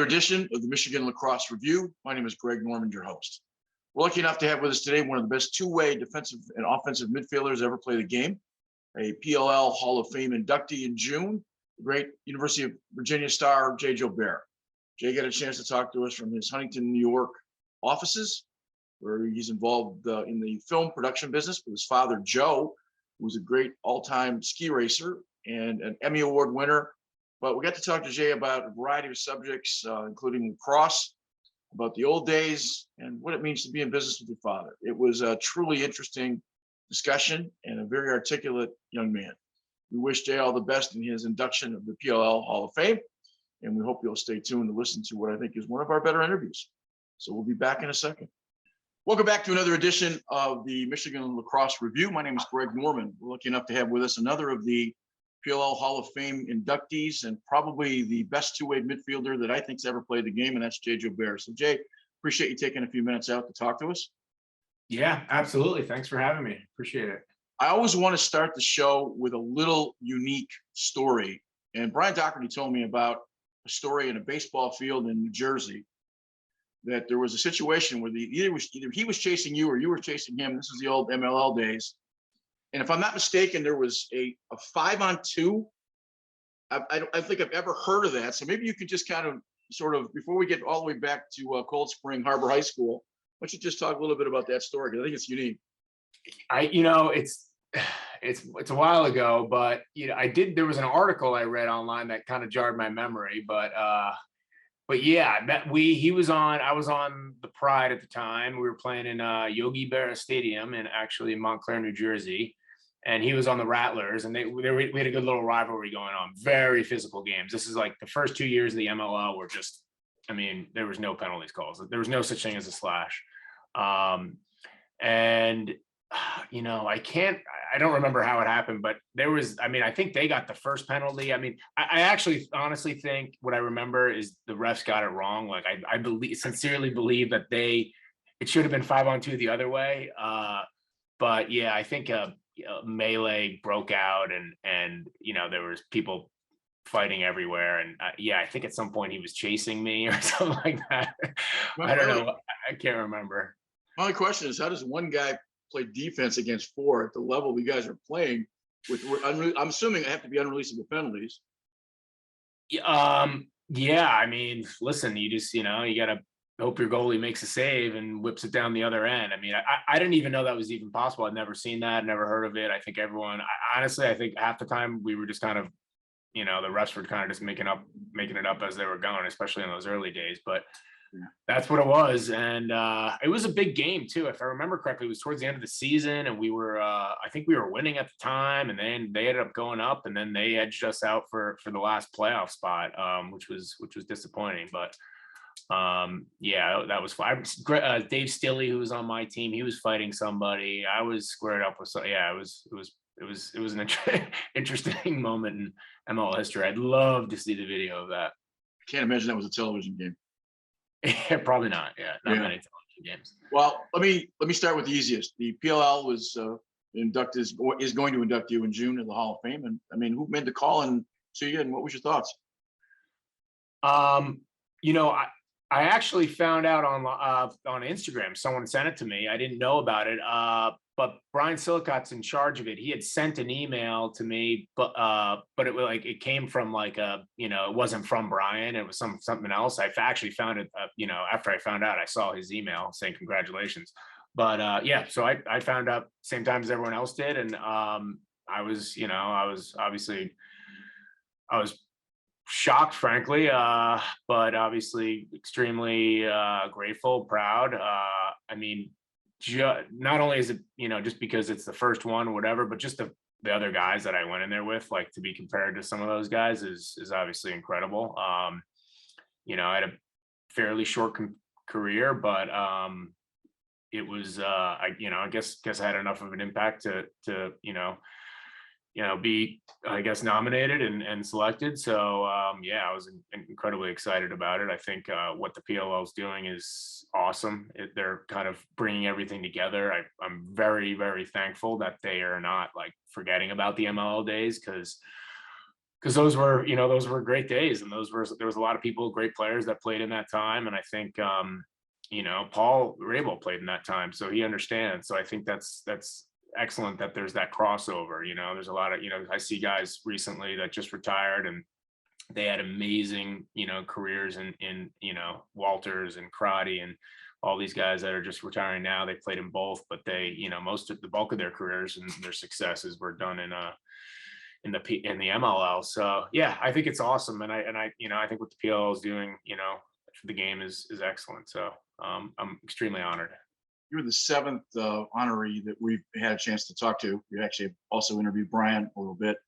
edition of the Michigan Lacrosse Review. My name is Greg Norman, your host. We're lucky enough to have with us today one of the best two-way defensive and offensive midfielders ever play the game, a PLL Hall of Fame inductee in June, the great University of Virginia star, Jalbert. Jay got a chance to talk to us from his Huntington, New York offices, where he's involved in the film production business with his father, Joe, who was a great all-time ski racer and an Emmy Award winner. But we got to talk to Jay about a variety of subjects, including lacrosse, about the old days, and what it means to be in business with your father. It was a truly interesting discussion and a very articulate young man. We wish Jay all the best in his induction of the PLL Hall of Fame, and we hope you'll stay tuned to listen to what I think is one of our better interviews. So we'll be back in a second. Welcome back to another edition of the Michigan Lacrosse Review. My name is Greg Norman. We're lucky enough to have with us another of the PLL Hall of Fame inductees and probably the best two-way midfielder that I think's ever played the game, and that's Jay Jalbert. So Jay, appreciate you taking a few minutes out to talk to us. Yeah, absolutely. Thanks for having me. Appreciate it. I always want to start the show with a little unique story. And Brian Doherty told me about a story in a baseball field in New Jersey, that there was a situation where either he was chasing you or you were chasing him. This is the old MLL days. And if I'm not mistaken, there was a 5-on-2. I don't think I've ever heard of that. So maybe you could just kind of sort of, before we get all the way back to Cold Spring Harbor High School, why don't you just talk a little bit about that story? Because I think it's unique. It's a while ago, but there was an article I read online that kind of jarred my memory, but yeah, I was on the Pride at the time. We were playing in Yogi Berra Stadium in actually Montclair, New Jersey. And he was on the Rattlers, and we had a good little rivalry going on. Very physical games. This is like the first 2 years of the MLL were just, there was no penalties calls. There was no such thing as a slash. I don't remember how it happened, but there was, I think they got the first penalty. I actually honestly think what I remember is the refs got it wrong. Like I sincerely believe that it should have been 5-on-2 the other way. But yeah, I think a melee broke out and there was people fighting everywhere. And I think at some point he was chasing me or something like that. I don't know. I can't remember. My question is, how does one guy play defense against four at the level you guys are playing with? I'm assuming it have to be unreleasable penalties. Listen, you just, you got to hope your goalie makes a save and whips it down the other end. I didn't even know that was even possible. I'd never seen that, never heard of it. I think I think half the time we were just kind of, the refs were kind of just making it up as they were going, especially in those early days. But yeah, that's what it was. And it was a big game too. If I remember correctly, it was towards the end of the season, and we were, I think we were winning at the time, and then they ended up going up, and then they edged us out for the last playoff spot, which was disappointing. But that was fun. Dave Stilley, who was on my team, he was fighting somebody. I was squared up with. So yeah, it was an interesting moment in MLL history. I'd love to see the video of that. I can't imagine that was a television game. Yeah, probably not. Yeah, not many television games. Well, let me start with the easiest. The PLL was is going to induct you in June in the Hall of Fame, and who made the call and to you, and what was your thoughts? I actually found out on Instagram. Someone sent it to me. I didn't know about it. But Brian Silicott's in charge of it. He had sent an email to me, but it came from it wasn't from Brian. It was something else. I actually found it, after I found out, I saw his email saying congratulations. But so I found out same time as everyone else did, and I was shocked, frankly, but obviously extremely grateful, proud. Not only is it, just because it's the first one or whatever, but just the other guys that I went in there with, like, to be compared to some of those guys is obviously incredible. I had a fairly short career, but it was, I guess I had enough of an impact to be, I guess, nominated and selected. So I was incredibly excited about it. I think what the PLL is doing is awesome. They're kind of bringing everything together. I'm very, very thankful that they are not forgetting about the MLL days, because because those were great days, and there was a lot of people, great players that played in that time, and I think Paul Rabel played in that time, so he understands. So I think that's excellent that there's that crossover. There's a lot of I see guys recently that just retired, and they had amazing careers in Walters and Crotty and all these guys that are just retiring now. They played in both, but they most of the bulk of their careers and their successes were done in the MLL. So yeah, I think it's awesome, and I think what the PLL is doing for the game is excellent. So I'm extremely honored. You're the seventh honoree that we've had a chance to talk to. We actually also interviewed Brian a little bit,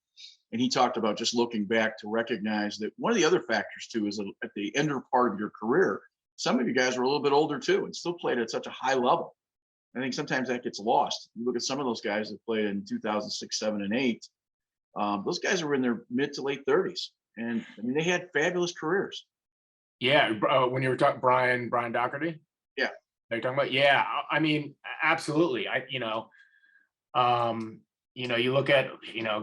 and he talked about just looking back to recognize that one of the other factors too is that at the end part of your career, some of you guys were a little bit older too and still played at such a high level. I think sometimes that gets lost. You look at some of those guys that played in 2006, 7, and 8. Those guys were in their mid to late 30s, and I mean they had fabulous careers. Yeah, when you were talking Brian Doherty. Yeah, are you talking about? Yeah, I mean, absolutely. You look at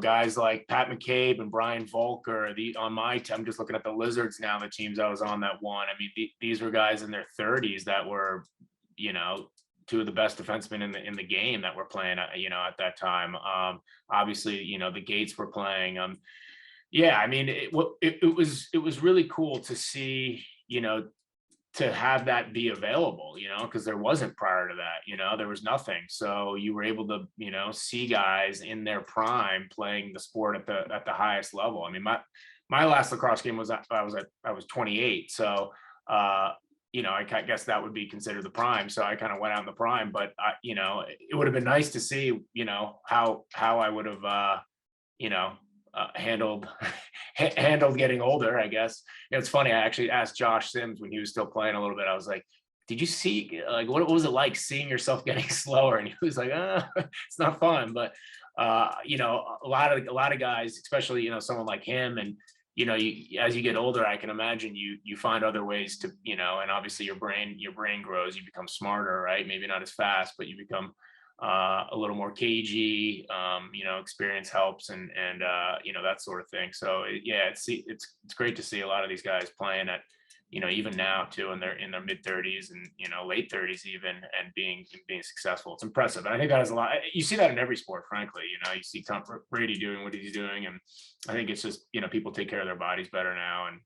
guys like Pat McCabe and Brian Volker. I'm just looking at the Lizards now. The teams I was on that won. I mean, these were guys in their 30s that were two of the best defensemen in the game that were playing at that time. Obviously, the Gates were playing. Yeah, I mean, it was really cool to see, to have that be available, because there wasn't prior to that, there was nothing. So you were able to, see guys in their prime playing the sport at the highest level. I mean, my last lacrosse game was I was 28. So, I guess that would be considered the prime. So I kind of went out in the prime, but it would have been nice to see, how I would have, handled getting older, I guess. It's funny. I actually asked Josh Sims when he was still playing a little bit. I was like, did you see what was it like seeing yourself getting slower? And he was like, it's not fun. But a lot of guys, especially someone like him, and as you get older, I can imagine you find other ways to and obviously your brain grows, you become smarter, right? Maybe not as fast, but you become a little more cagey. Experience helps, and that sort of thing. So it's great to see a lot of these guys playing at even now too, in their mid 30s and late 30s even, and being successful. It's impressive, and I think that is a lot. You see that in every sport, frankly. You see Tom Brady doing what he's doing, and I think it's just people take care of their bodies better now, and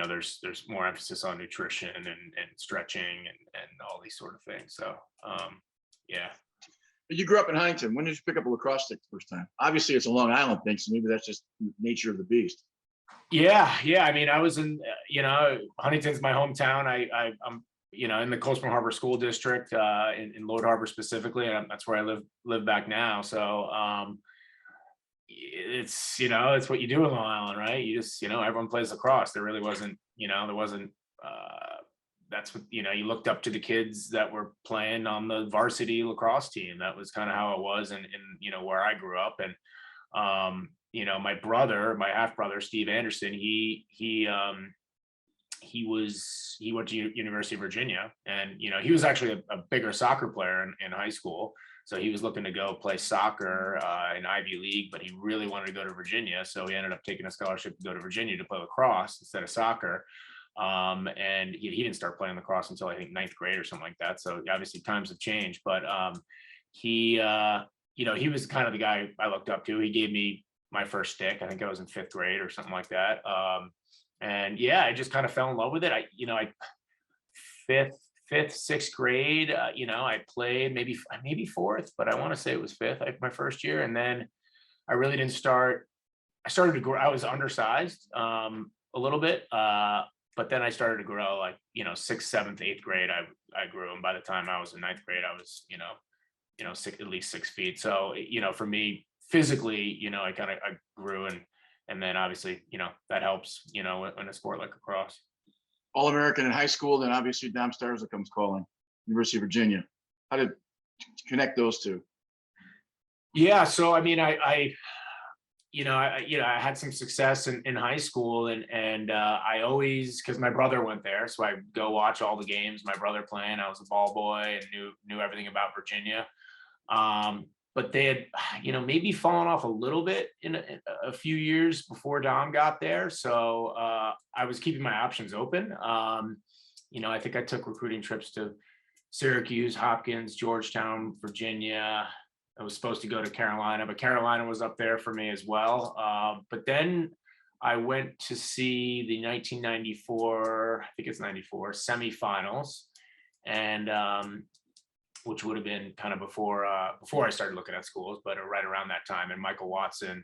there's more emphasis on nutrition and stretching and all these sort of things. So yeah. You grew up in Huntington. When did you pick up a lacrosse stick the first time? Obviously, it's a Long Island thing, so maybe that's just nature of the beast. Yeah. I mean, I was in, Huntington's my hometown. I'm, in the Coastal Harbor School District, in Lord Harbor specifically, and that's where I live back now. So it's it's what you do in Long Island, right? You just everyone plays lacrosse. There really wasn't that's what you looked up to the kids that were playing on the varsity lacrosse team. That was kind of how it was, and where I grew up. And my half brother Steve Anderson, he went to University of Virginia, and he was actually a bigger soccer player in high school. So he was looking to go play soccer in Ivy League, but he really wanted to go to Virginia. So he ended up taking a scholarship to go to Virginia to play lacrosse instead of soccer. And he didn't start playing lacrosse until I think 9th grade or something like that. So obviously times have changed, but he was kind of the guy I looked up to. He gave me my first stick. I think I was in 5th grade or something like that. And yeah, I just kind of fell in love with it. I 5th, 6th grade, I played maybe 4th, but I want to say it was 5th, my first year. And then I really didn't start. I started to grow. I was undersized a little bit, but then I started to grow, like 6th, 7th, 8th grade. I grew, and by the time I was in 9th grade, I was at least 6 feet. So for me physically, I grew, and then obviously that helps in a sport like lacrosse. All-American in high school, then obviously Dom Starza comes calling, University of Virginia. How did you connect those two? Yeah, so I mean, I had some success in high school, and I always, because my brother went there, so I go watch all the games. My brother playing, I was a ball boy and knew everything about Virginia. but they had, maybe fallen off a little bit in a few years before Dom got there. So I was keeping my options open. I think I took recruiting trips to Syracuse, Hopkins, Georgetown, Virginia. I was supposed to go to Carolina, but Carolina was up there for me as well. But then I went to see the 1994, I think it's 94, semifinals, and which would have been kind of before I started looking at schools, but right around that time. And Michael Watson,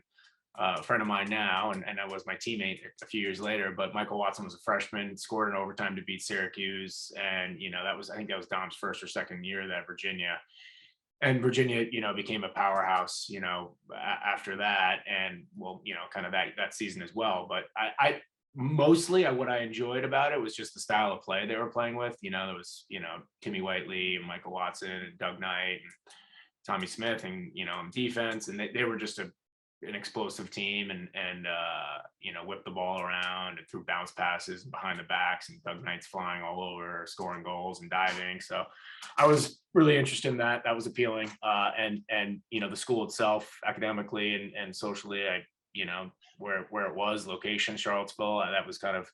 a friend of mine now, and that was my teammate a few years later, but Michael Watson was a freshman, scored in overtime to beat Syracuse. And, I think that was Dom's first or second year at Virginia. And Virginia, became a powerhouse, after that. And kind of that season as well. But I mostly what I enjoyed about it was just the style of play they were playing with. There was, Timmy Whiteley and Michael Watson and Doug Knight and Tommy Smith and, defense. And they were just an explosive team and whipped the ball around and threw bounce passes behind the backs, and Doug Knight's flying all over, scoring goals and diving. So I was really interested in that. That was appealing. And the school itself, academically and socially, where it was, location, Charlottesville, that was kind of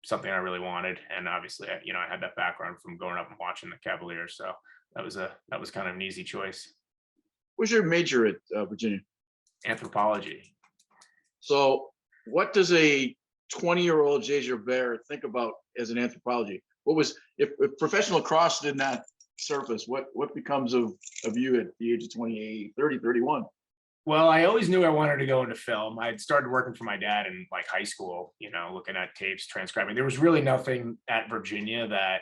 something I really wanted. And obviously, I had that background from growing up and watching the Cavaliers. So that was kind of an easy choice. What's your major at Virginia? Anthropology. So what does a 20-year-old Jay Jalbert think about as an anthropology? What was, if professional lacrosse did not surface, what becomes of you at the age of 28, 30, 31? Well, I always knew I wanted to go into film. I had started working for my dad in high school, looking at tapes, transcribing. There was really nothing at Virginia that,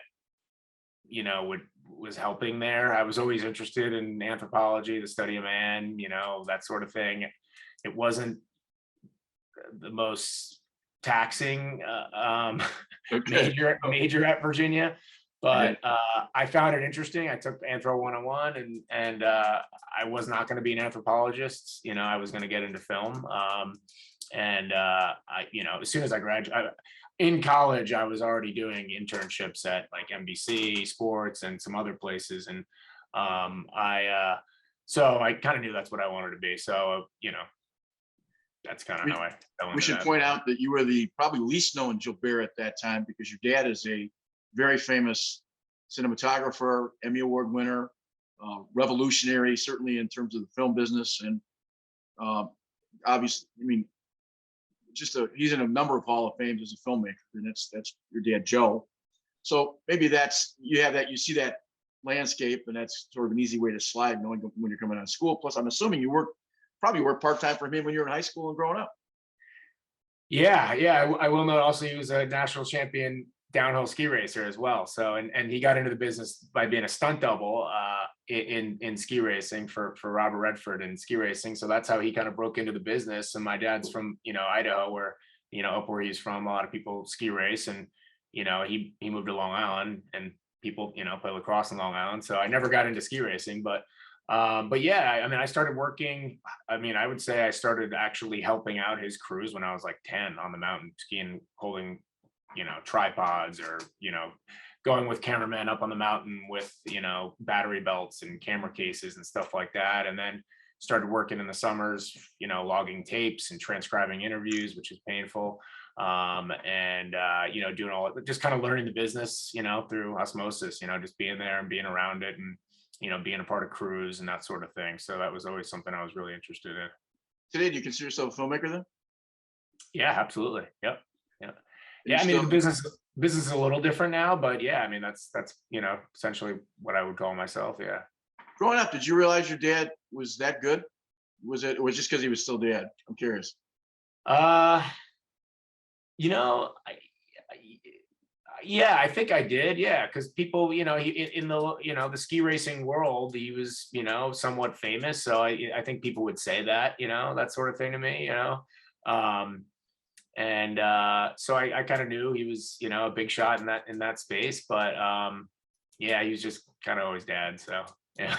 was helping there. I was always interested in anthropology, the study of man, that sort of thing. It wasn't the most taxing major at Virginia, but I found it interesting. I took Anthro 101, and I was not going to be an anthropologist. I was going to get into film. As soon as I graduated, in college, I was already doing internships at NBC Sports and some other places. And so I kind of knew that's what I wanted to be. So, that's kind of how I fell into We should that. point out that you were the probably least known Jalbert at that time, because your dad is a very famous cinematographer, Emmy Award winner, revolutionary, certainly in terms of the film business. And obviously, he's in a number of Hall of Fames as a filmmaker, and that's your dad, Joe. So maybe you see that landscape, and that's sort of an easy way to slide, knowing when you're coming out of school. Plus, I'm assuming you probably worked part-time for him when you were in high school and growing up. Yeah. I will note also he was a national champion downhill ski racer as well. So, and he got into the business by being a stunt double in ski racing for Robert Redford in ski racing. So that's how he kind of broke into the business. And my dad's from, Idaho, where, up where he's from, a lot of people ski race, and, he moved to Long Island, and people, play lacrosse in Long Island. So I never got into ski racing, but yeah, I started working. I would say I started actually helping out his crews when I was 10 on the mountain, skiing, holding, tripods, or, going with cameramen up on the mountain with, battery belts and camera cases and stuff like that. And then started working in the summers, logging tapes and transcribing interviews, which is painful. Doing all, just kind of learning the business, through osmosis, just being there and being around it, and, being a part of crews and that sort of thing. So that was always something I was really interested in. Today, do you consider yourself a filmmaker then? Yeah, absolutely. Yep. Yeah. The business is a little different now, but yeah, that's essentially what I would call myself. Yeah. Growing up, did you realize your dad was that good? Was it just because he was still dad? I'm curious. Yeah, I think I did. Yeah, because people, he in the ski racing world, he was, somewhat famous. So I think people would say that, that sort of thing to me, so I kind of knew he was, a big shot in that space. But yeah, he was just kind of always dad. So yeah.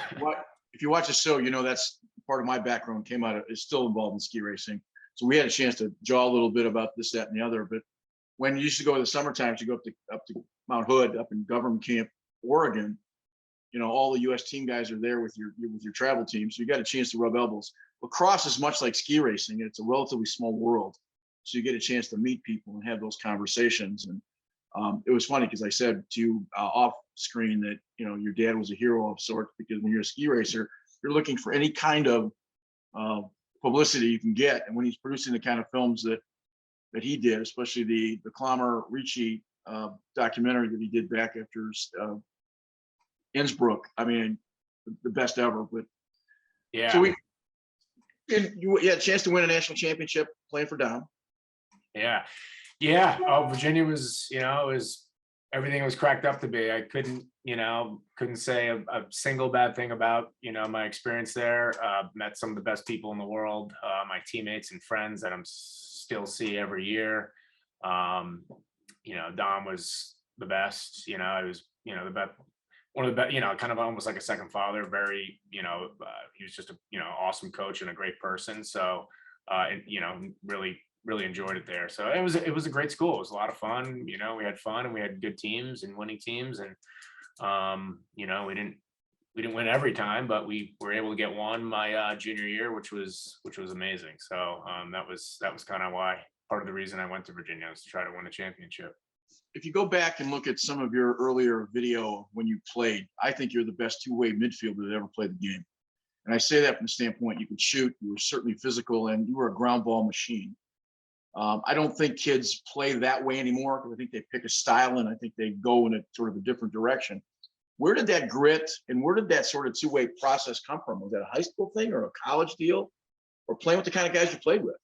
If you watch the show, that's part of my background is still involved in ski racing. So we had a chance to jaw a little bit about this, that, and the other. But when you used to go in the summertime, you go up to Mount Hood, up in Government Camp, Oregon, all the U.S. team guys are there with your travel team, so you got a chance to rub elbows. Lacrosse is much like ski racing. It's a relatively small world, so you get a chance to meet people and have those conversations. And it was funny because I said to you off screen that your dad was a hero of sorts, because when you're a ski racer, you're looking for any kind of publicity you can get. And when he's producing the kind of films that he did, especially the Clammer Ricci documentary that he did back after Innsbruck, I mean, the best ever. But yeah, so you had a chance to win a national championship playing for Dom. Yeah. Oh, Virginia was, everything was cracked up to be. I couldn't say a single bad thing about, my experience there. Met some of the best people in the world, my teammates and friends that I'm still see every year. Dom was the best, it was, the best, one of the best, kind of almost like a second father, very, he was just a, awesome coach and a great person. So, really enjoyed it there. So it was a great school. It was a lot of fun. We had fun and we had good teams and winning teams. And, we didn't win every time, but we were able to get one my junior year, which was amazing. So that was kind of why, part of the reason I went to Virginia, was to try to win a championship. If you go back and look at some of your earlier video when you played, I think you're the best two-way midfielder that ever played the game. And I say that from the standpoint you could shoot, you were certainly physical, and you were a ground ball machine. I don't think kids play that way anymore, because I think they pick a style and I think they go in a sort of a different direction. Where did that grit and where did that sort of two-way process come from? Was that a high school thing or a college deal, or playing with the kind of guys you played with?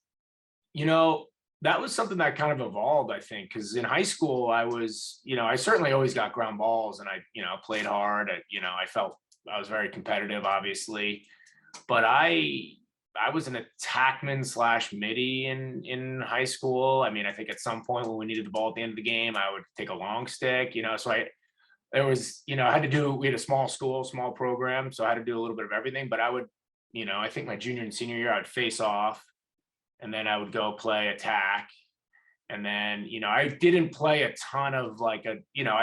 That was something that kind of evolved, I think, because in high school I was, I certainly always got ground balls and I, played hard. I felt I was very competitive, obviously, but I was an attackman / midi in high school. I mean, I think at some point when we needed the ball at the end of the game, I would take a long stick, so I had to do, we had a small school, small program. So I had to do a little bit of everything, but I would, I think my junior and senior year, I'd face off and then I would go play attack. And then, I didn't play a ton of I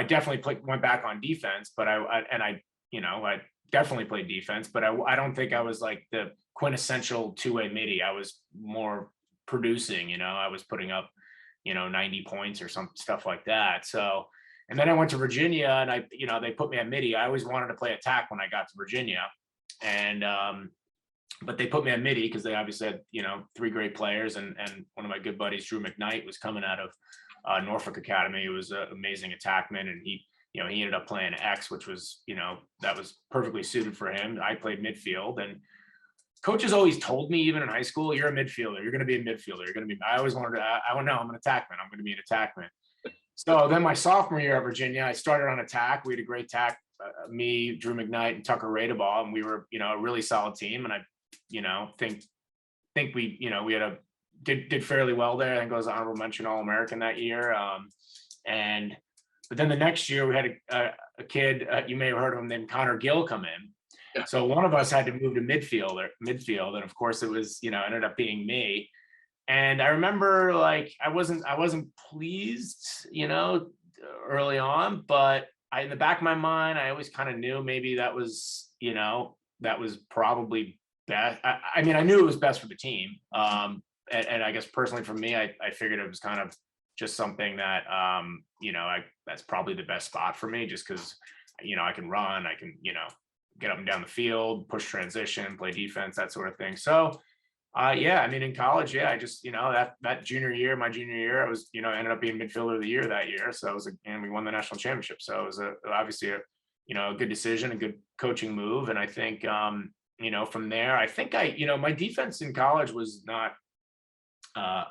definitely went back on defense, but I definitely played defense, but I don't think I was like the quintessential two-way midi. I was more producing, I was putting up, 90 points or some stuff like that. So, and then I went to Virginia and they put me at midi. I always wanted to play attack when I got to Virginia. And, but they put me at midi because they obviously had, 3 great players. And one of my good buddies, Drew McKnight, was coming out of Norfolk Academy. He was an amazing attackman, and he ended up playing X, which was, that was perfectly suited for him. I played midfield, and coaches always told me, even in high school, you're a midfielder. You're going to be a midfielder. I always wanted to, I don't know, I'm an attackman. I'm going to be an attackman. So then my sophomore year at Virginia, I started on attack. We had a great attack, me, Drew McKnight, and Tucker Radeball, and we were, a really solid team. And I, think we, we had did fairly well there. I think I was an honorable mention All-American that year. But then the next year we had a kid, you may have heard of him, named Connor Gill, come in. Yeah. So one of us had to move to midfield. And of course it was, ended up being me. And I remember I wasn't pleased, early on, but in the back of my mind, I always kind of knew maybe that was, that was probably best. I mean, I knew it was best for the team. And I guess personally for me, I figured it was kind of just something that, that's probably the best spot for me, just because, I can run, I can, get up and down the field, push transition, play defense, that sort of thing. So, I mean, in college, I just, that my junior year, I was, ended up being midfielder of the year that year. So it was, and we won the national championship. So it was obviously a good decision, a good coaching move. And I think, from there, I think my defense in college was not, college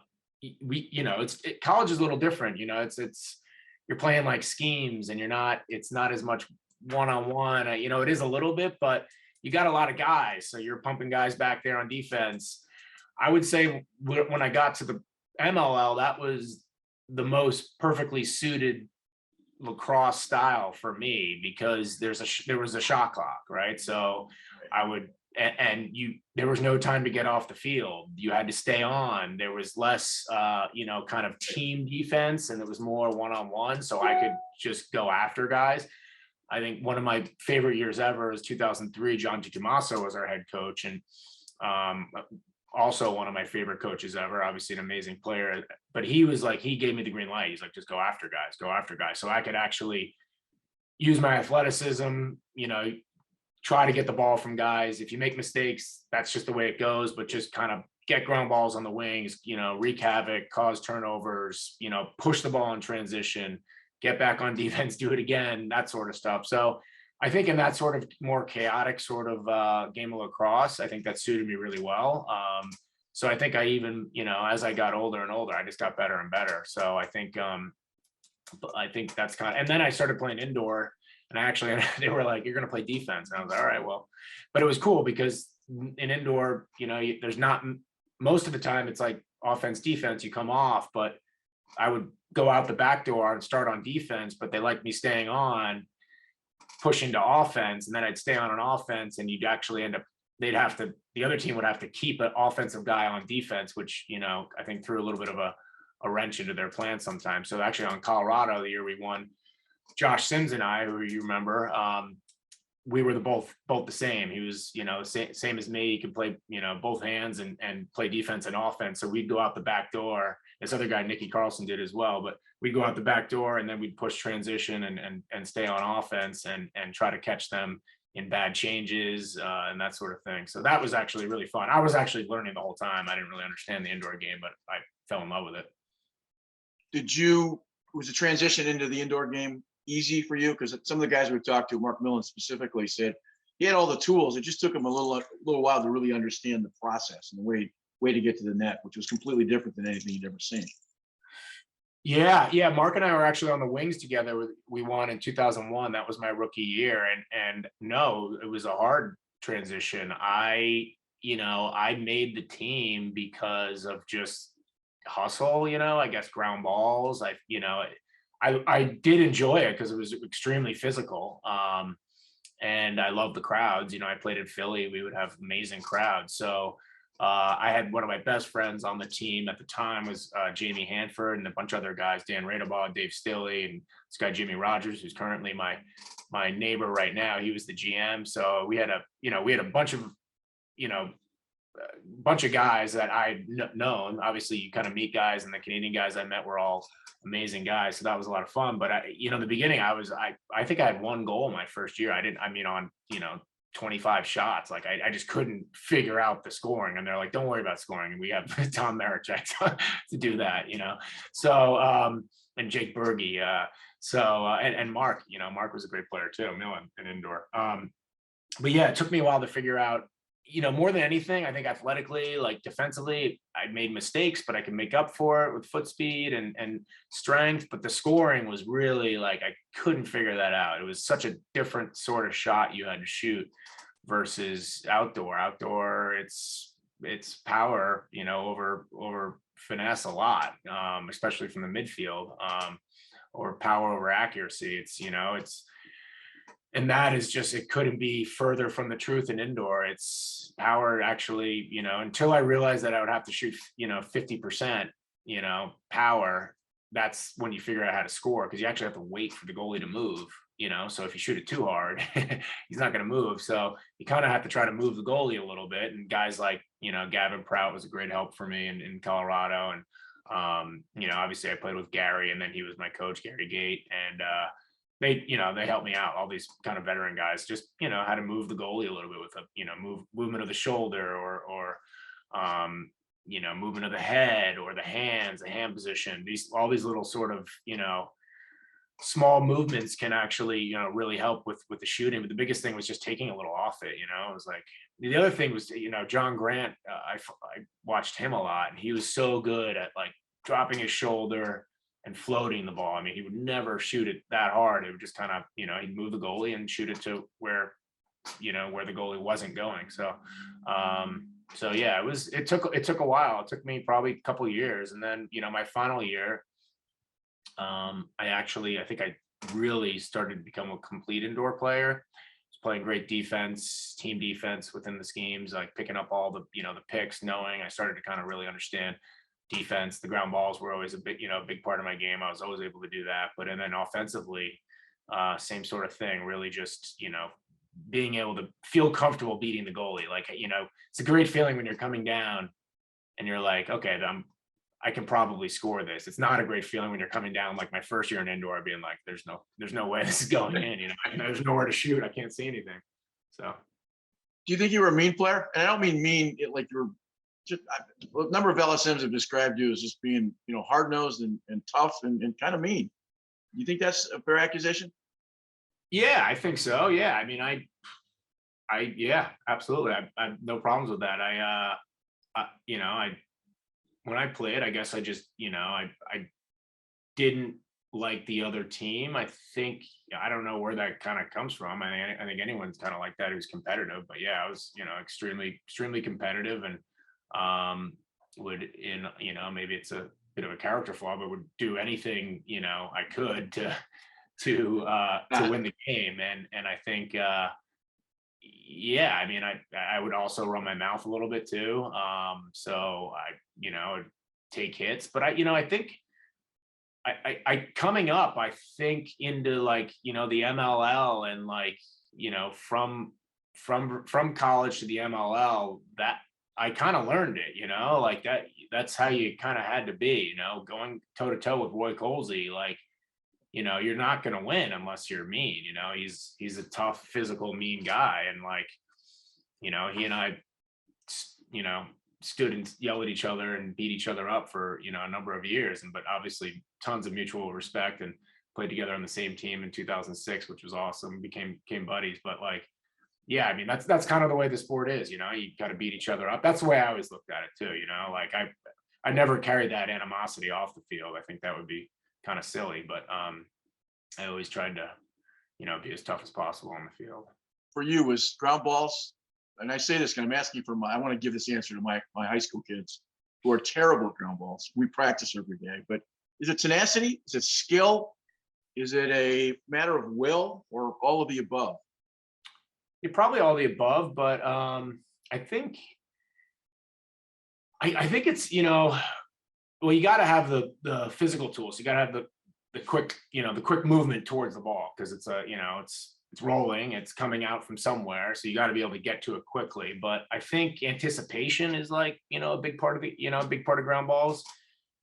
is a little different, it's, you're playing like schemes and it's not as much one-on-one, it is a little bit, but you got a lot of guys. So you're pumping guys back there on defense. I would say when I got to the MLL, that was the most perfectly suited lacrosse style for me, because there was a shot clock, right? So I would, there was no time to get off the field. You had to stay on. There was less, kind of team defense, and it was more one-on-one. So I could just go after guys. I think one of my favorite years ever is 2003. John DiTomaso was our head coach, and also one of my favorite coaches ever. Obviously, an amazing player, but he was like, he gave me the green light. He's like, just go after guys, go after guys. So I could actually use my athleticism, try to get the ball from guys. If you make mistakes, that's just the way it goes, but just kind of get ground balls on the wings, wreak havoc, cause turnovers, push the ball in transition, get back on defense, do it again, that sort of stuff. So I think in that sort of more chaotic sort of game of lacrosse, I think that suited me really well. So I think I even, as I got older and older, I just got better and better. So I think that's kind of, and then I started playing indoor, and actually they were like, you're going to play defense. And I was like, all right, well, but it was cool because in indoor, there's not, most of the time it's like offense, defense, you come off, but I would go out the back door and start on defense, but they liked me staying on, pushing to offense. And then I'd stay on an offense, and you'd actually end up, the other team would have to keep an offensive guy on defense, which, I think threw a little bit of a wrench into their plan sometimes. So actually on Colorado, the year we won, Josh Sims and I, who you remember, we were both the same. He was, same as me. He could play, both hands and play defense and offense. So we'd go out the back door. This other guy, Nicky Carlson, did as well, but we'd go out the back door, and then we'd push transition and stay on offense and try to catch them in bad changes and that sort of thing. So that was actually really fun. I was actually learning the whole time. I didn't really understand the indoor game, but I fell in love with it. Was the transition into the indoor game easy for you? Because some of the guys we've talked to, Mark Millen specifically, said he had all the tools. It just took him a little while to really understand the process and the way to get to the net, which was completely different than anything he'd ever seen. Yeah. Mark and I were actually on the wings together. We won in 2001. That was my rookie year, and no, it was a hard transition. I made the team because of just hustle. I guess ground balls. I did enjoy it because it was extremely physical. And I love the crowds. I played in Philly. We would have amazing crowds. So I had one of my best friends on the team at the time was Jamie Hanford, and a bunch of other guys, Dan Radebaugh, Dave Stilley, and this guy, Jimmy Rogers, who's currently my neighbor right now. He was the GM. So we had a bunch of guys that I'd known. Obviously you kind of meet guys, and the Canadian guys I met were all amazing guys. So that was a lot of fun. But in the beginning, I think I had one goal my first year. On 25 shots. Like I just couldn't figure out the scoring, and they're like, don't worry about scoring. And we have Tom Marichek to do that, So, and Jake Berge. And Mark, Mark was a great player too, Millen and indoor. But yeah, it took me a while to figure out, more than anything, I think athletically, like defensively, I made mistakes, but I could make up for it with foot speed and strength. But the scoring was really like, I couldn't figure that out. It was such a different sort of shot you had to shoot versus outdoor. Outdoor, it's power, over finesse a lot, especially from the midfield, or power over accuracy. And that is just, it couldn't be further from the truth in indoor. It's power actually, until I realized that I would have to shoot, 50%, power. That's when you figure out how to score, because you actually have to wait for the goalie to move, so if you shoot it too hard, he's not going to move. So you kind of have to try to move the goalie a little bit. And guys like, Gavin Prout was a great help for me in Colorado. And, obviously I played with Gary, and then he was my coach, Gary Gate. And, they helped me out, all these kind of veteran guys, just, how to move the goalie a little bit with a, movement of the shoulder or movement of the head or the hands, the hand position, all these little sort of, small movements can actually, really help with the shooting. But the biggest thing was just taking a little off it, it was like, the other thing was, John Grant, I watched him a lot, and he was so good at like dropping his shoulder and floating the ball. I mean, he would never shoot it that hard. It would just kind of, he'd move the goalie and shoot it to where the goalie wasn't going. So, yeah, it took a while. It took me probably a couple of years. And then, my final year, I think I really started to become a complete indoor player. I was playing great defense, team defense within the schemes, like picking up all the, the picks, knowing I started to kind of really understand defense. The ground balls were always a big part of my game. I was always able to do that. And then offensively, same sort of thing, really just, being able to feel comfortable beating the goalie. Like, it's a great feeling when you're coming down and you're like, okay, I can probably score this. It's not a great feeling when you're coming down, like my first year in indoor, being like, there's no way this is going in, there's nowhere to shoot. I can't see anything. So. Do you think you were a mean player? And I don't mean mean like you're just, a number of LSMs have described you as just being, hard-nosed and tough and kind of mean. You think that's a fair accusation? Yeah, I think so. Yeah. I mean, yeah, absolutely. I have no problems with that. When I played, I guess I just, I didn't like the other team. I think, I don't know where that kind of comes from. I think anyone's kind of like that who's competitive, but yeah, I was, extremely, extremely competitive and maybe it's a bit of a character flaw, but would do anything, I could to win the game. And I think, yeah, I mean, I would also run my mouth a little bit too. So I, take hits, but I think I coming up, I think into like, the MLL and like, from college to the MLL, that I kind of learned it, like that's how you kind of had to be, going toe to toe with Roy Colsey, like, you're not going to win unless you're mean, he's a tough, physical, mean guy. And like, he and I, stood and yelled at each other and beat each other up for, a number of years. But obviously tons of mutual respect and played together on the same team in 2006, which was awesome. Became buddies. But like, yeah, I mean, that's kind of the way the sport is, you got to beat each other up. That's the way I always looked at it too. Like I never carried that animosity off the field. I think that would be kind of silly, but I always tried to, be as tough as possible on the field. For you, was ground balls, and I say this because I'm asking I want to give this answer to my high school kids who are terrible at ground balls. We practice every day, but is it tenacity? Is it skill? Is it a matter of will, or all of the above? You're probably all the above, but I think it's, well, you got to have the physical tools. You got to have the quick, the quick movement towards the ball, because it's it's rolling, it's coming out from somewhere. So you got to be able to get to it quickly. But I think anticipation is like, a big part of a big part of ground balls,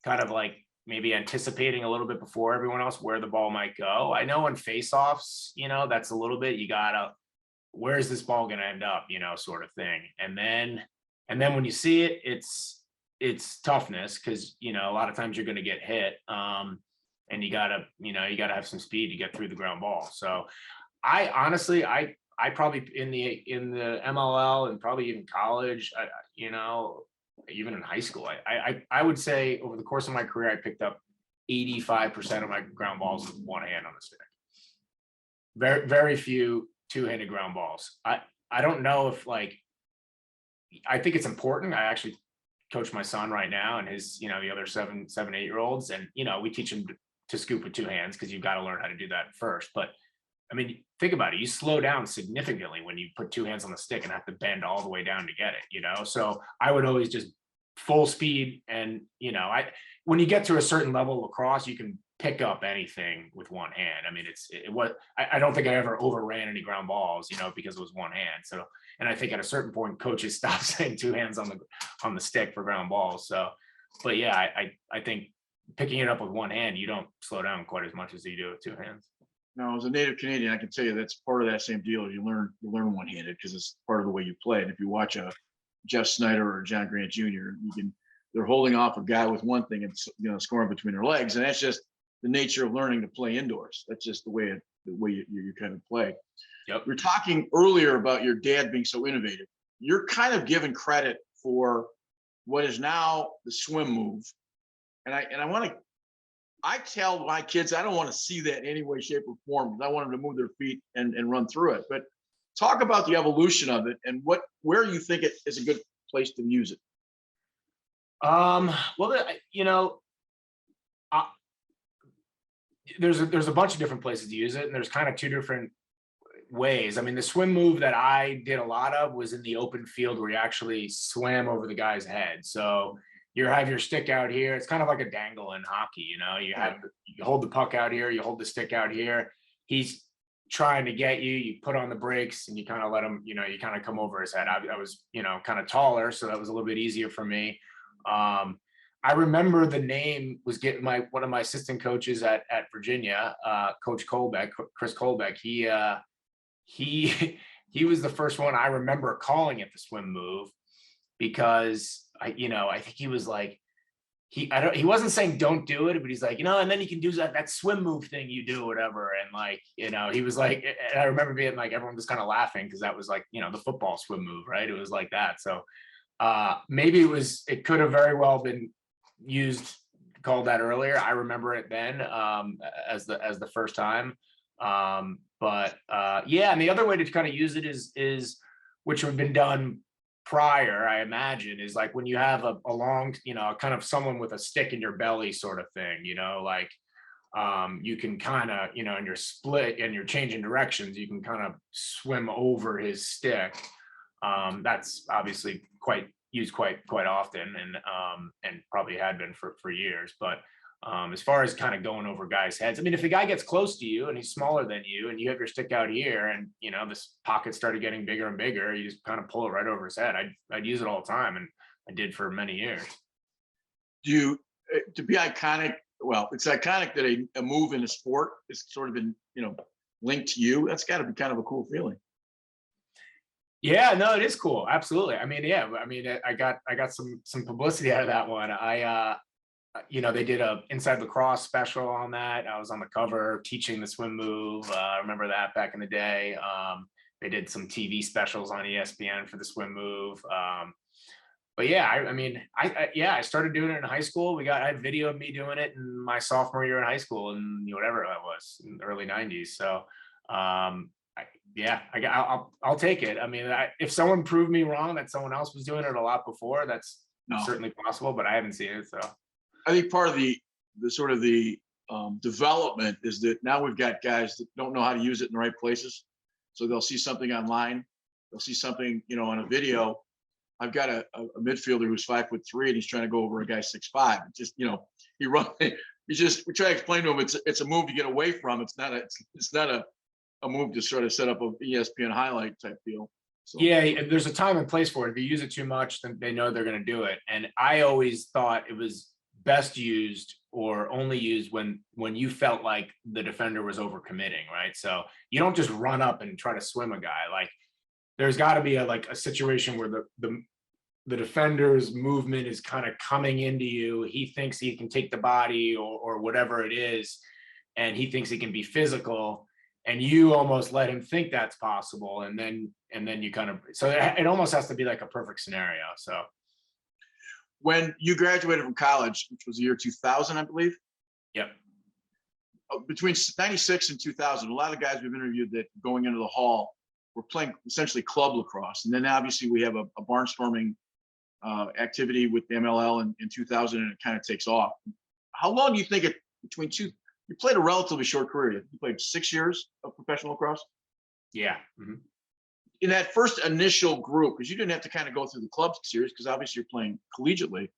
kind of like maybe anticipating a little bit before everyone else where the ball might go. I know in face-offs, that's a little bit, you gotta, where's this ball going to end up, sort of thing. And then when you see it, it's toughness, because, a lot of times you're going to get hit. And you gotta have some speed to get through the ground ball. So I honestly, I probably in the MLL and probably even college, even in high school, I would say over the course of my career, I picked up 85% of my ground balls with one hand on the stick. Very, very few two-handed ground balls. I don't know if like, I think it's important. I actually coach my son right now and his, the other 7, 8-year-olds. And, we teach them to scoop with two hands, because you've got to learn how to do that first. But I mean, think about it. You slow down significantly when you put two hands on the stick and have to bend all the way down to get it, So I would always just full speed. And, when you get to a certain level of lacrosse, you can pick up anything with one hand. I mean, I don't think I ever overran any ground balls, because it was one hand. So, and I think at a certain point, coaches stopped saying two hands on the stick for ground balls. So, but yeah, I think picking it up with one hand, you don't slow down quite as much as you do with two hands. No, as a native Canadian, I can tell you that's part of that same deal. You learn one-handed because it's part of the way you play. And if you watch a Jeff Snyder or John Grant Jr., they're holding off a guy with one thing and scoring between their legs, and that's just the nature of learning to play indoors. That's just the way you kind of play. Yep. We were talking earlier about your dad being so innovative. You're kind of given credit for what is now the swim move, and I tell my kids I don't want to see that in any way, shape, or form, because I want them to move their feet and run through it. But talk about the evolution of it and where you think it is a good place to use it. Well, there's a bunch of different places to use it, and there's kind of two different ways. I mean, the swim move that I did a lot of was in the open field, where you actually swam over the guy's head. So you have your stick out here. It's kind of like a dangle in hockey. You hold the puck out here, you hold the stick out here. he's trying to get you, you put on the brakes and you kind of let him, you kind of come over his head. I was, kind of taller, so that was a little bit easier for me. I remember the name was getting one of my assistant coaches at Virginia, Coach Colbeck, Chris Colbeck. He he was the first one I remember calling it the swim move, because I think he was like, he wasn't saying don't do it, but he's like, and then you can do that swim move thing you do, whatever. And like, he was like, and I remember being like, everyone was kind of laughing because that was like, the football swim move, right? It was like that. So maybe it could have very well been used, called that earlier. I remember it then as the first time. But yeah, and the other way to kind of use it is which have been done prior, I imagine, is like when you have a long, kind of someone with a stick in your belly sort of thing, like you can kind of, and you're split and you're changing directions, you can kind of swim over his stick. That's obviously used quite often, and probably had been for years. But as far as kind of going over guys' heads, I mean, if the guy gets close to you and he's smaller than you and you have your stick out here and, this pocket started getting bigger and bigger, you just kind of pull it right over his head. I'd use it all the time, and I did for many years. To be iconic, well, it's iconic that a move in a sport is sort of been, linked to you. That's got to be kind of a cool feeling. Yeah, no, it is cool. Absolutely. I mean, yeah, I got some publicity out of that one. They did a Inside Lacrosse special on that. I was on the cover teaching the swim move. I remember that back in the day. They did some TV specials on ESPN for the swim move. But yeah, I started doing it in high school. I had video of me doing it in my sophomore year in high school, and whatever that was in the early 90s. So I'll take it. I mean, if someone proved me wrong that someone else was doing it a lot before, that's certainly possible, but I haven't seen it. So I think part of the sort of the development is that now we've got guys that don't know how to use it in the right places. So they'll see something online, they'll see something, on a video. I've got a midfielder who's 5'3" and he's trying to go over a guy 6'5". Just, he runs. We try to explain to him it's a move to get away from. It's not a move to sort of set up a ESPN highlight type deal. So. Yeah, there's a time and place for it. If you use it too much, then they know they're going to do it. And I always thought it was best used or only used when you felt like the defender was overcommitting, right? So you don't just run up and try to swim a guy. Like there's got to be a situation where the defender's movement is kind of coming into you. He thinks he can take the body or whatever it is, and he thinks he can be physical, and you almost let him think that's possible, and then you kind of, so it almost has to be like a perfect scenario. So when you graduated from college, which was the year 2000, I believe. Yep. Between 96 and 2000, a lot of guys we've interviewed that going into the hall were playing essentially club lacrosse. And then obviously we have a barnstorming activity with the MLL in 2000, and it kind of takes off. How long do you think you played a relatively short career. You played 6 years of professional lacrosse? Yeah. Mm-hmm. In that first initial group, because you didn't have to kind of go through the club series, because obviously you're playing collegiately.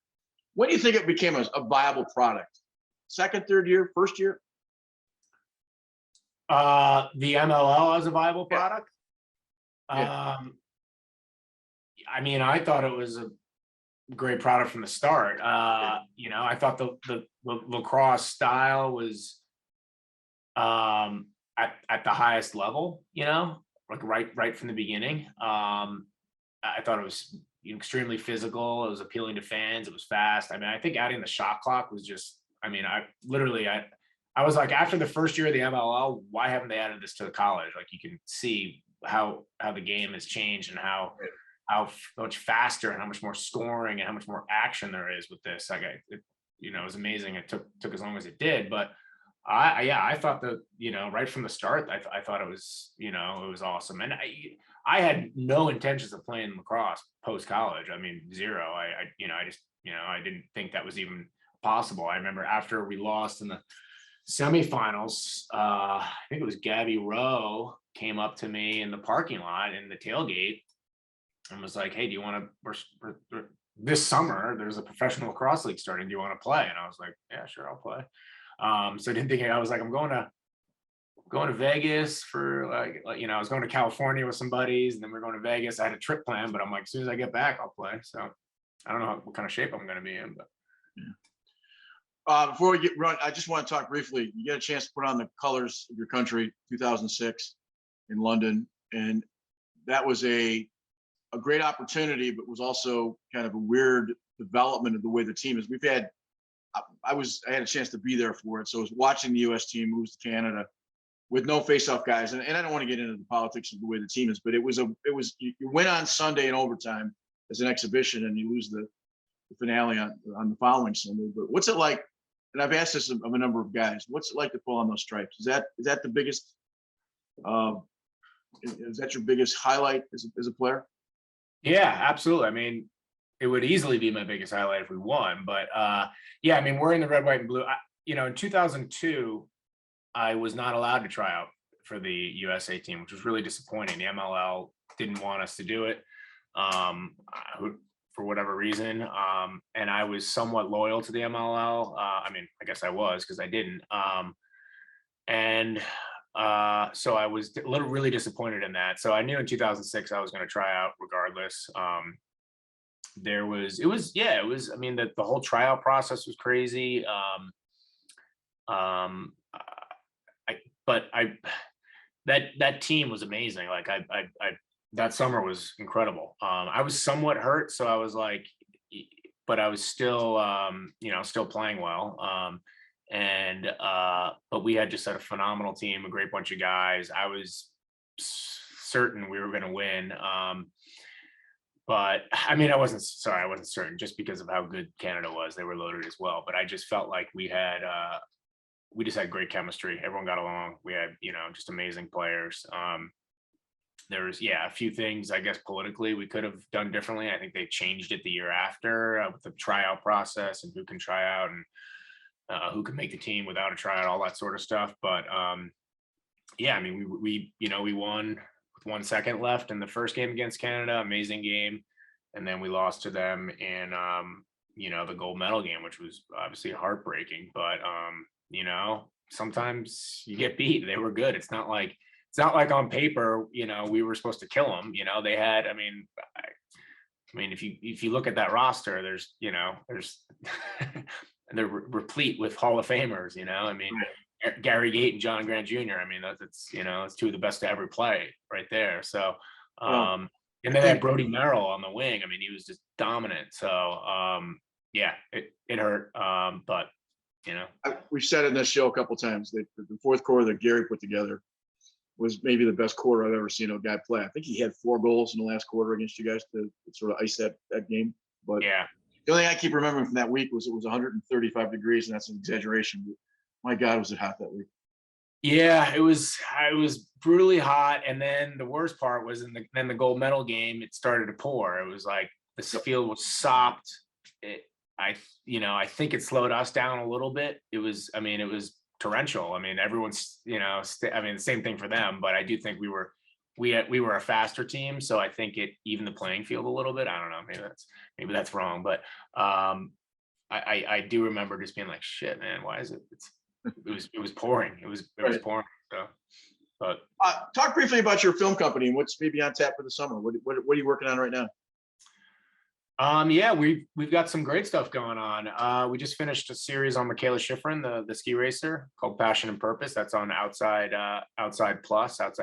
When do you think it became a viable product? Second, third year, first year? The MLL as a viable product? Yeah. I thought it was a great product from the start. I thought the lacrosse style was at the highest level, like right from the beginning. I thought it was extremely physical. It was appealing to fans. It was fast. I think adding the shot clock was just, I was like, after the first year of the MLL, why haven't they added this to the college? Like you can see how the game has changed and how much faster and how much more scoring and how much more action there is with this. Like it was amazing. It took as long as it did, but I thought that, right from the start, I thought it was, it was awesome. And I had no intentions of playing lacrosse post college. Zero. I didn't think that was even possible. I remember after we lost in the semifinals, I think it was Gabby Rowe came up to me in the parking lot in the tailgate and was like, "Hey, do you want to, this summer, there's a professional lacrosse league starting. Do you want to play?" And I was like, "Yeah, sure, I'll play." So I didn't think, I was like, I'm going to going to Vegas for like, I was going to California with some buddies, and then we're going to Vegas. I had a trip planned, but I'm like, as soon as I get back, I'll play. So I don't know what kind of shape I'm going to be in, but. Before we get run, I just want to talk briefly. You get a chance to put on the colors of your country, 2006 in London, and that was a great opportunity, but was also kind of a weird development of the way the team is. I had a chance to be there for it, so I was watching the U.S. team moves to Canada with no face-off guys, and I don't want to get into the politics of the way the team is, but it was you win on Sunday in overtime as an exhibition, and you lose the finale on the following Sunday. But what's it like? And I've asked this of a number of guys. What's it like to pull on those stripes? Is that the biggest? Is that your biggest highlight as a player? Yeah, absolutely. I mean, it would easily be my biggest highlight if we won. But yeah, I mean, wearing the red, white, and blue. In 2002, I was not allowed to try out for the USA team, which was really disappointing. The MLL didn't want us to do it. For whatever reason. And I was somewhat loyal to the MLL. I mean, I guess I was because I didn't. So I was really disappointed in that. So I knew in 2006 I was going to try out regardless. I mean, the whole tryout process was crazy. That team was amazing. Like that summer was incredible. I was somewhat hurt, so I was like, but I was still, still playing well. But we had just had a phenomenal team, a great bunch of guys. I was certain we were going to win. But I mean, I wasn't certain just because of how good Canada was. They were loaded as well. But I just felt like we just had great chemistry. Everyone got along. We had, just amazing players. There was, a few things, I guess, politically we could have done differently. I think they changed it the year after with the tryout process and who can try out and who can make the team without a tryout, all that sort of stuff. But I mean, we won with 1 second left in the first game against Canada, amazing game. And then we lost to them in, the gold medal game, which was obviously heartbreaking. But, sometimes you get beat. They were good. It's not like on paper, we were supposed to kill them. They had, I mean, if you look at that roster, there's they're replete with Hall of Famers. I mean, Gary Gait and John Grant Jr. I mean, it's two of the best to ever play right there. So, and then they had Brody Merrill on the wing. I mean, he was just dominant. So, it hurt. But we've said in this show a couple times that the fourth quarter that Gary put together was maybe the best quarter I've ever seen a guy play. I think he had 4 goals in the last quarter against you guys to sort of ice that game. But the only thing I keep remembering from that week was it was 135 degrees, and that's an exaggeration. But my God, was it hot that week? Yeah, it was brutally hot. And then the worst part was in the gold medal game, it started to pour. It was like the field was sopped. I think it slowed us down a little bit. It was torrential. I mean, everyone's, the same thing for them, but I do think we were a faster team. So I think it evened the playing field a little bit. I don't know, maybe that's wrong, but I do remember just being like, shit, man, why is it? It was pouring. It was pouring. So, but talk briefly about your film company and what's maybe on tap for the summer. What are you working on right now? We've got some great stuff going on. We just finished a series on Michaela Schifrin, the ski racer, called Passion and Purpose. That's on Outside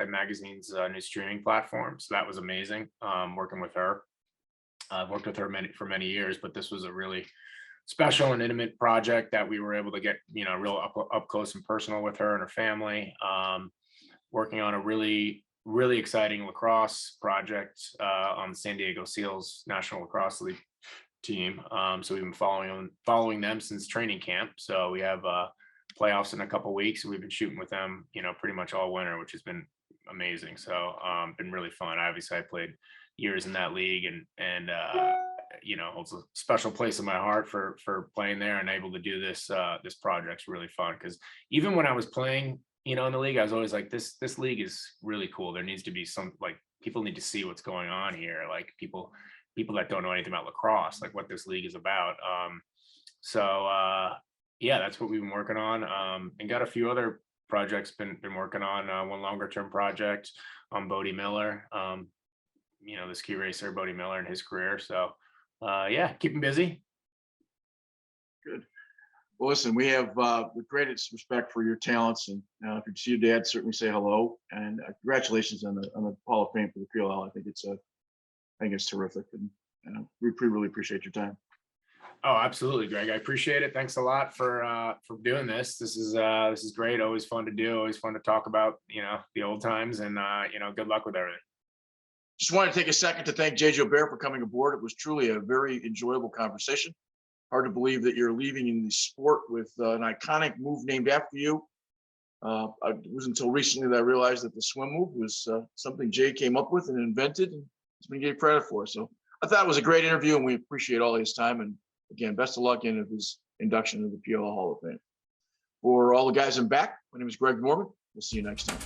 Magazine's new streaming platform. So that was amazing. Working with her. I've worked with her for many years, but this was a really special and intimate project that we were able to get, real up close and personal with her and her family. Working on a really exciting lacrosse project on the San Diego Seals National Lacrosse League team. So we've been following them since training camp. So we have playoffs in a couple of weeks. We've been shooting with them, pretty much all winter, which has been amazing. So been really fun. Obviously, I played years in that league and holds a special place in my heart for playing there and able to do this project's really fun because even when I was playing in the league, I was always like, this league is really cool. There needs to be some, like, people need to see what's going on here. Like people that don't know anything about lacrosse, like what this league is about. That's what we've been working on. And got a few other projects been working on, one longer term project on Bodie Miller. The ski racer Bodie Miller and his career. So yeah, keep him busy. Good. Well, listen, we have the greatest respect for your talents, and if you see your dad, certainly say hello. And congratulations on the Hall of Fame for the PLL. I think it's terrific, and we really appreciate your time. Oh, absolutely, Greg. I appreciate it. Thanks a lot for doing this. This is great. Always fun to do. Always fun to talk about the old times, and good luck with everything. Just wanted to take a second to thank Jalbert for coming aboard. It was truly a very enjoyable conversation. Hard to believe that you're leaving in the sport with an iconic move named after you. It wasn't until recently that I realized that the swim move was something Jay came up with and invented, and he's been getting credit for. So I thought it was a great interview, and we appreciate all his time. And again, best of luck in his induction into the PLL Hall of Fame. For all the guys in back, my name is Greg Norman. We'll see you next time.